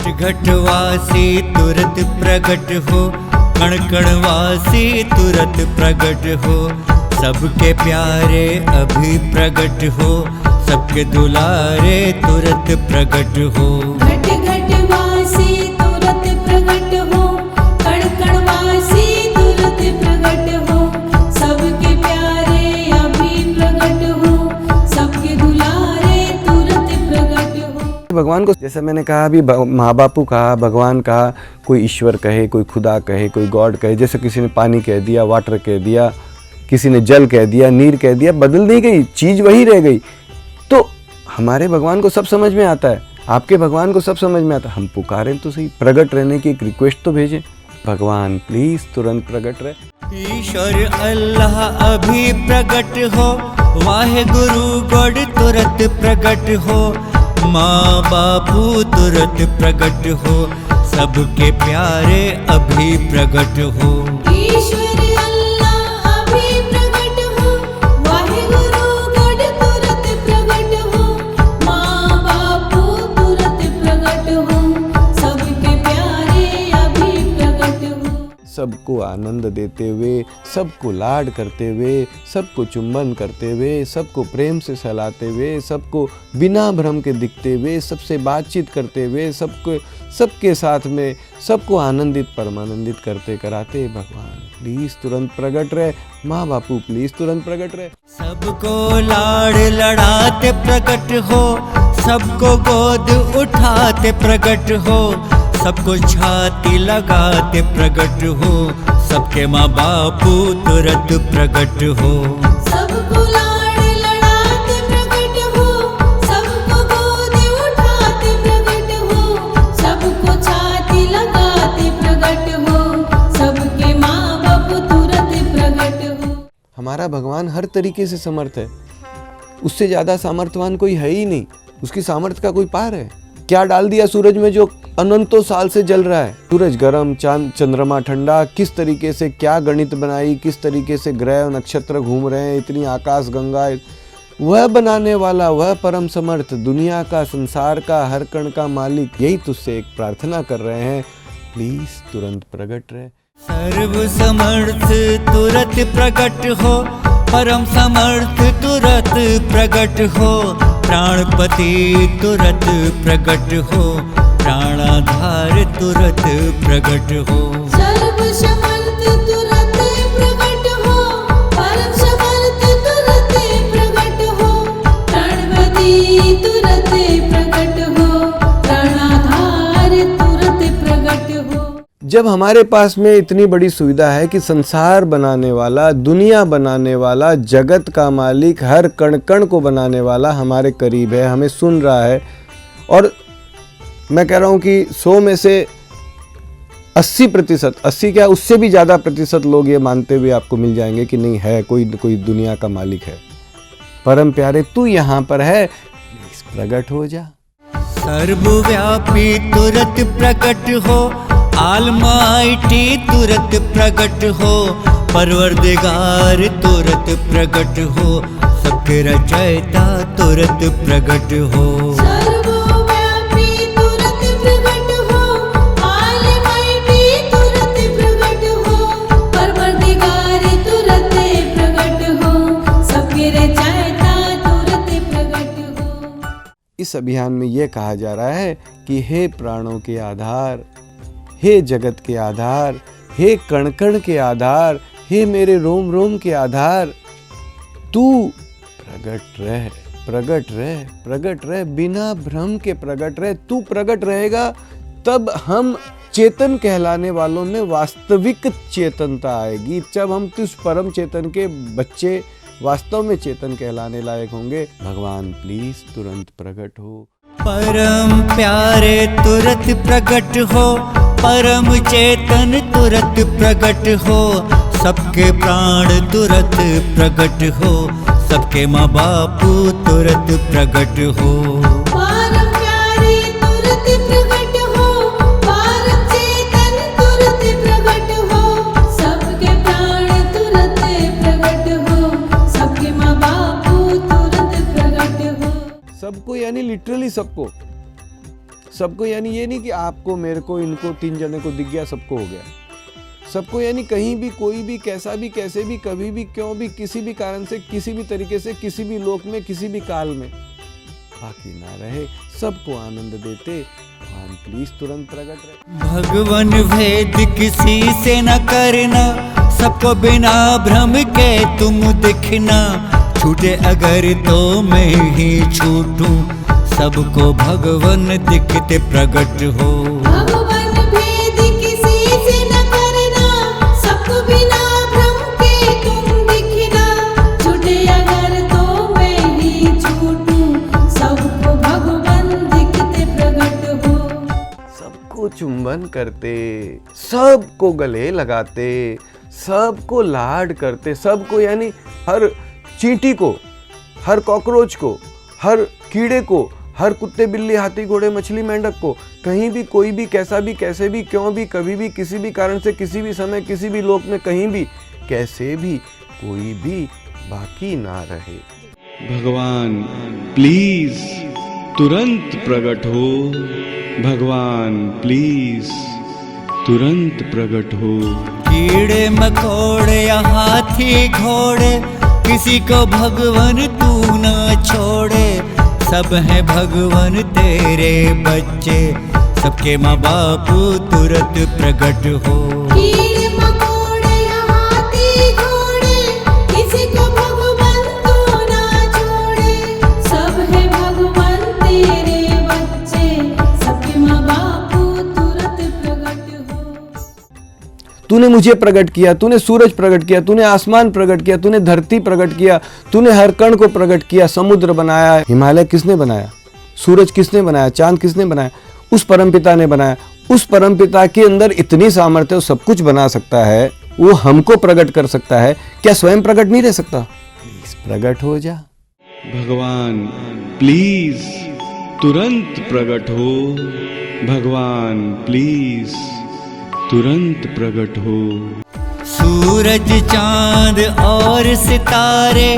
घट घट वासी तुरत प्रगट हो, कण कण वासी तुरत प्रगट हो, सबके प्यारे अभी प्रगट हो, सबके दुलारे तुरत प्रगट हो। घट घट वासी तुरत प्रगट हो, कण कण वासी तुरत प्रगट हो, सबके प्यारे अभी प्रगट हो, सबके दुलारे तुरत प्रगट हो। भगवान को जैसा मैंने कहा अभी, माँ बापू कहा, भगवान कहा, कोई ईश्वर कहे, कोई खुदा कहे, कोई गॉड कहे। जैसे किसी ने पानी कह दिया, वाटर कह दिया, किसी ने जल कह दिया, नीर कह दिया, बदल नहीं गई चीज़, वही रह गई। तो हमारे भगवान को सब समझ में आता है, आपके भगवान को सब समझ में आता है। हम पुकारें तो सही, प्रगट रहने की एक रिक्वेस्ट तो भेजें, भगवान प्लीज तुरंत प्रगट रहे। ईश्वर अल्लाह अभी प्रगट हो, वाहे गुरु गॉड तुरत प्रगट हो, माँ बापू तुरत प्रगट हो, सबके प्यारे अभी प्रगट हो। ईश्वर अल्लाह अभी प्रगट हो, वाहे गुरु गॉड तुरत प्रगट हो, माँ बापू तुरत प्रगट हो, सबके प्यारे अभी प्रगट हो। सबको आनंद देते हुए, सबको लाड करते हुए, सबको चुंबन करते हुए, सबको प्रेम से सहलाते हुए, सबको बिना भ्रम के दिखते हुए, सबसे बातचीत करते हुए, सबके साथ में सबको आनंदित परमानंदित करते कराते भगवान प्लीज तुरंत प्रगट रहे। माँ बापू प्लीज तुरंत प्रगट रहे। सबको लाड़ लड़ाते प्रगट हो, सबको गोद उठाते प्रगट हो, सबको छाती लगाते प्रगट हो, सबके माँ बापू तुरंत प्रगट हो। सबको लाड़ लड़ाते प्रगट हो, सबको गोद उठाते प्रगट हो, सबको छाती लगाते प्रगट हो, सबके माँ बाप तुरंत प्रगट हो। हमारा भगवान हर तरीके से समर्थ है, उससे ज़्यादा सामर्थ्यवान कोई है ही नहीं, उसकी सामर्थ्य का कोई पार है। क्या डाल दिया सूरज में जो अनंतों साल से जल रहा है? सूरज गर्म, चांद चंद्रमा ठंडा, किस तरीके से क्या गणित बनाई, किस तरीके से ग्रह और नक्षत्र घूम रहे हैं, इतनी आकाश गंगा, वह बनाने वाला, वह परम समर्थ, दुनिया का, संसार का, हर कण का मालिक, यही तुझसे एक प्रार्थना कर रहे हैं, प्लीज तुरंत प्रगट रहे। सर्व समर्थ तुरत प्रगट हो, परम समर्थ तुरत प्रगट हो, प्राणपति तुरत प्रगट हो, प्राणाधार तुरत प्रगट हो। सर्व समर्थ तुरत प्रगट हो, परम समर्थ तुरत प्रगट हो, प्राणपति तुरत प्रगट हो, प्राणाधार तुरत प्रगट हो। जब हमारे पास में इतनी बड़ी सुविधा है कि संसार बनाने वाला, दुनिया बनाने वाला, जगत का मालिक, हर कण कण को बनाने वाला हमारे करीब है, हमें सुन रहा है, और मैं कह रहा हूँ कि 100 में से 80%, 80 क्या उससे भी ज़्यादा प्रतिशत लोग ये मानते हुए आपको मिल जाएंगे कि नहीं है, कोई दुनिया का मालिक है। परम प्यारे तू यहाँ पर है, प्लीज प्रकट हो जा। सर्वव्यापी तुरत प्रकट हो, आलमाइटी तुरत प्रकट हो, परवरदिगार तुरत प्रकट हो, सबके रचयिता तुरत प्रकट हो। सर्वव्यापी तुरत प्रगट हो, आलमाइटी तुरत प्रगट हो, परवरदिगार तुरत प्रगट हो, सबके रचयिता तुरत प्रगट हो। इस अभियान में ये कहा जा रहा है कि हे प्राणों के आधार, हे जगत के आधार, हे कण कण के आधार, हे मेरे रोम रोम के आधार, तू प्रगट रह, प्रगट रह, प्रगट रह, बिना भ्रम के प्रगट रह। तू प्रगट रहेगा तब हम चेतन कहलाने वालों में वास्तविक चेतनता आएगी, जब हम उस परम चेतन के बच्चे वास्तव में चेतन कहलाने लायक होंगे। भगवान प्लीज तुरंत प्रकट हो। परम प्यारे तुरत प्रकट हो, परम चेतन तुरत प्रकट हो, सबके प्राण तुरत प्रकट हो, सबके माँ बापू तुरत प्रकट हो। परम प्यारे तुरत प्रगट हो, परम चेतन तुरत प्रगट हो, सबके प्राण तुरत प्रगट हो, सबके माँ बापू तुरत प्रगट हो। सबको यानी लिटरली सबको, सबको यानी ये नहीं कि आपको, मेरे को, इनको, 3 जने को दिख गया सबको हो गया। सबको यानी कहीं भी, कोई भी, कैसा भी, कैसे भी, कभी भी, क्यों भी, किसी भी कारण से, किसी भी तरीके से, किसी भी लोक में, किसी भी काल में बाकी ना रहे, सबको आनंद देते भगवान प्लीज तुरंत प्रकट रहे। भगवान भेद किसी से न करना, सबको बिना भ्रम के तुम दिखना। छूटे अगर तो मैं ही छूटूं, सबको भगवान दिखते प्रकट हो। भगवान भेद किसी से न करना, सबको बिना भ्रम के तुम दिखना। छूटे अगर तो मैं ही छूटूं, सबको भगवान दिखते प्रकट हो। सबको चुंबन करते, सबको गले लगाते, सबको लाड करते, सबको यानी हर चींटी को, हर कॉकरोच को, हर कीड़े को, हर कुत्ते बिल्ली हाथी घोड़े मछली मेंढक को, कहीं भी, कोई भी, कैसा भी, कैसे भी, क्यों भी, कभी भी, किसी भी कारण से, किसी भी समय, किसी भी लोक में, कहीं भी, कैसे भी, कोई भी बाकी ना रहे। भगवान प्लीज तुरंत प्रकट हो। भगवान प्लीज तुरंत प्रकट हो। कीड़े मकोड़े या हाथी घोड़े, किसी को भगवान तू न छोड़े। सब हैं भगवान तेरे बच्चे, सबके माँ बाप तुरंत प्रकट हो। कीड़े मकोड़े हाथी घोड़े, किसी को भगवान तू ना छोड़े। सब है भगवान तेरे बच्चे, सबके माँ बाप तुरंत प्रकट हो। तूने मुझे प्रकट किया, तूने सूरज प्रकट किया, तूने आसमान प्रकट किया, तूने धरती प्रकट किया, तूने हर कण को प्रकट किया, समुद्र बनाया, हिमालय किसने बनाया, सूरज किसने बनाया, चांद किसने बनाया, उस परमपिता ने बनाया। उस परमपिता के अंदर इतनी सामर्थ्य, वो सब कुछ बना सकता है, वो हमको प्रकट कर सकता है, क्या स्वयं प्रकट नहीं रह सकता? प्लीज प्रकट हो जा। भगवान प्लीज तुरंत प्रकट हो। भगवान प्लीज तुरंत प्रकट हो। सूरज चांद और सितारे,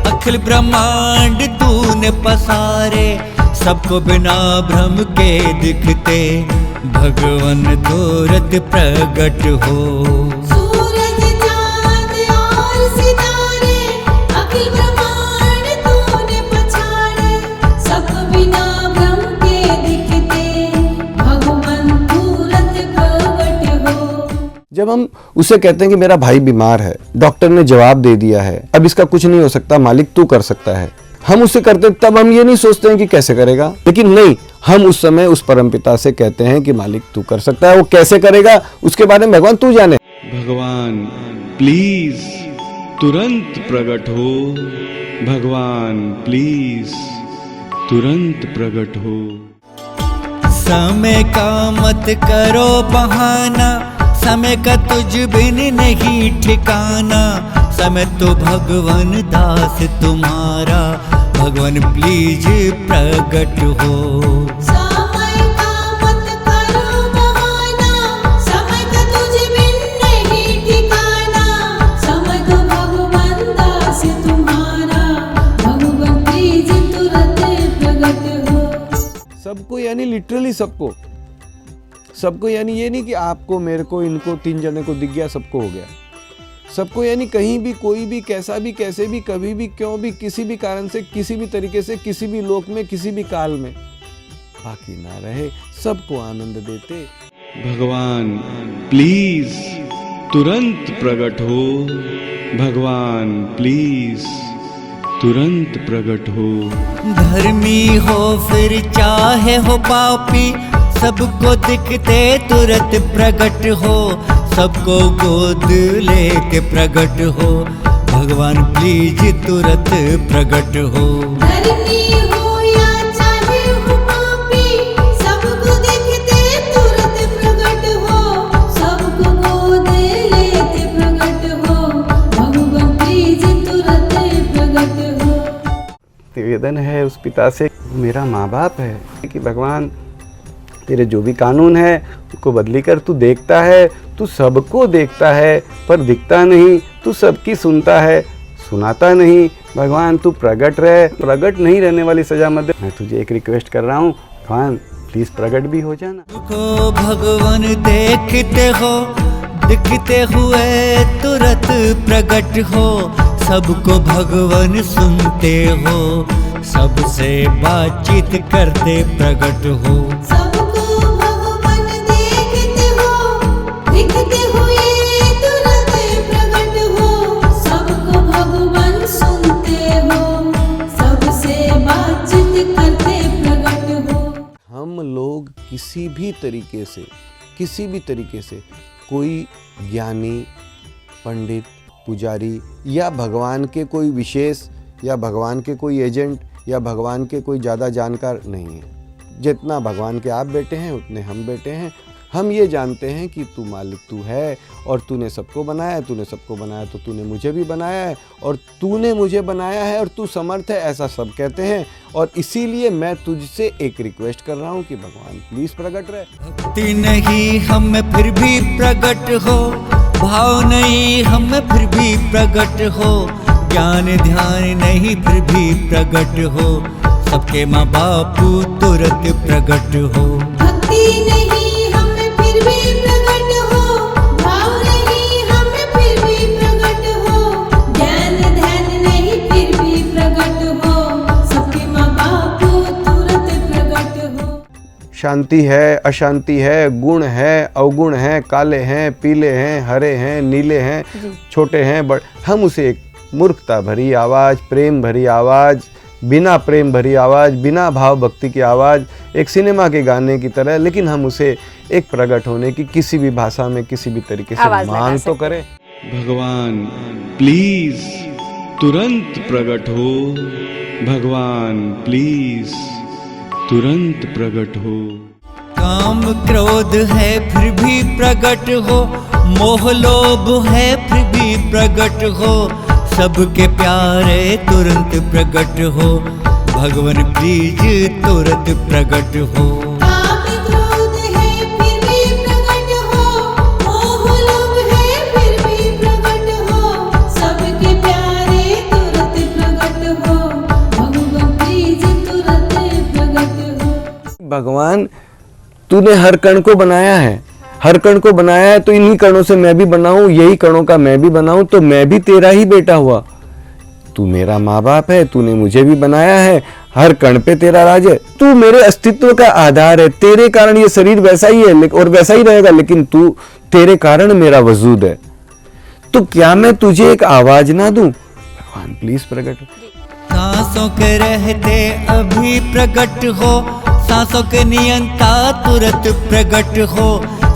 अखिल ब्रह्मांड तूने पसारे। सबको बिना भ्रम के दिखते, भगवान तुरंत प्रकट हो। सूरज चांद और सितारे, अखिल ब्रह्मांड तूने पछाड़े। सब बिना भ्रम के दिखते, भगवान तुरंत प्रकट हो। जब हम उसे कहते हैं कि मेरा भाई बीमार है, डॉक्टर ने जवाब दे दिया है, अब इसका कुछ नहीं हो सकता, मालिक तू कर सकता है, हम उससे करते, तब हम ये नहीं सोचते हैं कि कैसे करेगा, लेकिन नहीं, हम उस समय उस परमपिता से कहते हैं कि मालिक तू कर सकता है। वो कैसे करेगा उसके बारे में भगवान तू जाने। भगवान प्लीज तुरंत प्रकट हो। भगवान प्लीज तुरंत प्रकट हो। समय का मत करो बहाना, समय का तुझ बिन नहीं ठिकाना। समय तो भगवान दास तुम्हारा, भगवान प्लीज प्रकट हो। समय का मत करो बहाना, समय का तुझ बिन नहीं ठिकाना। समय तो भगवान दास तुम्हारा, भगवान प्लीज तुरंत प्रकट हो। सबको यानी लिटरली सबको, सबको यानी ये नहीं कि आपको, मेरे को, इनको, 3 जने को दिख गया सबको हो गया। सबको यानी कहीं भी, कोई भी, कैसा भी, कैसे भी, कभी भी, क्यों भी, किसी भी कारण से, किसी भी तरीके से, किसी भी लोक में, किसी भी काल में बाकी ना रहे, सबको आनंद देते। भगवान प्लीज तुरंत प्रकट हो। भगवान प्लीज तुरंत प्रकट हो। धर्मी हो फिर चाहे हो पापी, सबको दिखते तुरंत प्रकट हो। सबको गोद लेते प्रकट हो, भगवान प्लीज तुरंत प्रकट हो। धर्मी हो या चाहे हो पापी, सबको देखते तुरंत प्रकट हो। सबको गोद लेते प्रकट हो, भगवान प्लीज तुरंत प्रकट हो। निवेदन है उस पिता से, मेरा माँ बाप है, कि भगवान तेरे जो भी कानून है उसको बदली कर, तू देखता है, तू सबको देखता है पर दिखता नहीं, तू सबकी सुनता है सुनाता नहीं। भगवान तू प्रकट रहे, प्रकट नहीं रहने वाली सजा मत दे। मैं तुझे एक रिक्वेस्ट कर रहा हूँ, भगवान प्लीज प्रकट भी हो जाना। को भगवान देखते हो, दिखते हुए तुरंत प्रकट हो, सबको भगवान सुनते हो, सबसे बातचीत करते प्रकट हो। सबको भगवान देखते हो, दिखते हुए तुरंत प्रकट हो, सबको भगवान सुनते हो, सबसे बातचीत करते प्रकट हो। हम लोग किसी भी तरीके से कोई ज्ञानी, पंडित, पुजारी या भगवान के कोई विशेष या भगवान के कोई एजेंट या भगवान के कोई ज़्यादा जानकार नहीं है। जितना भगवान के आप बेटे हैं उतने हम बेटे हैं। हम ये जानते हैं कि तू मालिक तू है और तूने सबको बनाया तो तूने मुझे भी बनाया है और तूने मुझे बनाया है और तू समर्थ है, ऐसा सब कहते हैं। और इसीलिए मैं तुझसे एक रिक्वेस्ट कर रहा हूँ कि भगवान प्लीज़ प्रकट रहे। भक्ति नहीं हम में फिर भी प्रकट हो, भाव नहीं हम में फिर भी प्रकट हो, ज्ञान ध्यान नहीं फिर भी प्रकट हो, सबके माँ बापू तुरंत प्रकट हो। भक्ति नहीं हमें फिर भी प्रकट हो, भाव नहीं हमें फिर भी प्रकट हो, ज्ञान ध्यान नहीं फिर भी प्रकट हो, सबके माँ बापू तुरंत प्रकट हो। शांति है, अशांति है, गुण है, अवगुण है, काले हैं, पीले हैं, हरे हैं, नीले हैं, छोटे हैं, बड़े, हम उसे एक मूर्खता भरी आवाज़, प्रेम भरी आवाज़, बिना प्रेम भरी आवाज़, बिना भाव भक्ति की आवाज़, एक सिनेमा के गाने की तरह, लेकिन हम उसे एक प्रकट होने की किसी भी भाषा में किसी भी तरीके से मांग तो करें। भगवान प्लीज तुरंत प्रकट हो, भगवान प्लीज तुरंत प्रकट हो। काम क्रोध है फिर भी प्रकट हो, मोह लोभ है फिर भी प्रकट हो, सबके प्यारे तुरंत प्रकट हो, भगवान प्लीज तुरंत प्रकट हो। काम क्रोध है फिर भी प्रकट हो, मोह लोभ है फिर भी प्रकट हो, सबके प्यारे तुरंत प्रकट हो, भगवान प्लीज तुरंत प्रकट हो। भगवान तूने हर कण को बनाया है, हर कण को बनाया है तो इन्हीं कणों से मैं भी बनाऊं, यही कणों का मैं भी बनाऊं, तो मैं भी तेरा ही बेटा हुआ। तू मेरा माँ बाप है, तूने मुझे भी बनाया है, हर कण पे तेरा राज है, तू मेरे अस्तित्व का आधार है, तेरे कारण ये शरीर वैसा ही है और वैसा ही रहेगा, लेकिन तू तेरे कारण मेरा वजूद है। तो क्या मैं तुझे एक आवाज ना दूं? भगवान प्लीज प्रकट हो। सांसों के रहते अभी प्रकट हो, सांसों के नियंता तुरंत प्रकट हो,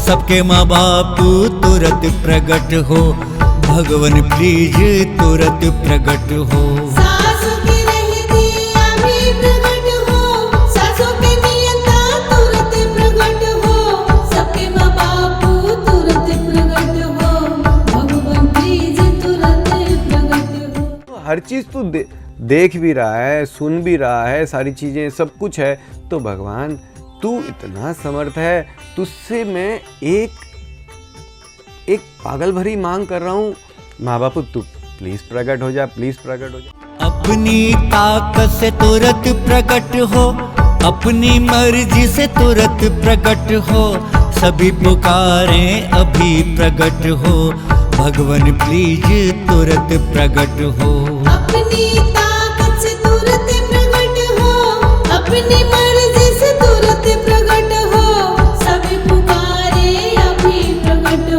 सबके माँ बाप तुरंत प्रकट हो, भगवान प्लीज तुरंत प्रकट हो। सांसों के रहते अभी प्रकट हो, सांसों के नियंता तुरंत प्रकट हो, सबके माँ बाप तुरंत प्रकट हो, भगवान प्लीज तुरंत प्रकट हो। हर चीज तू देख भी रहा है, सुन भी रहा है, सारी चीजें सब कुछ है, तो भगवान तू इतना समर्थ है, तुझसे मैं एक पागल भरी मांग कर रहा हूँ, माँ बापू तू प्लीज प्रकट हो जा, प्लीज प्रकट हो जा। अपनी ताकत से तुरंत प्रकट हो, अपनी मर्जी से तुरंत प्रकट हो, सभी पुकारें अभी प्रकट हो, भगवान प्लीज तुरंत प्रकट हो। अपनी ताकत से तुरंत प्रकट हो, अपनी मर्जी से तुरंत प्रकट हो, सभी पुकारे अभी प्रकट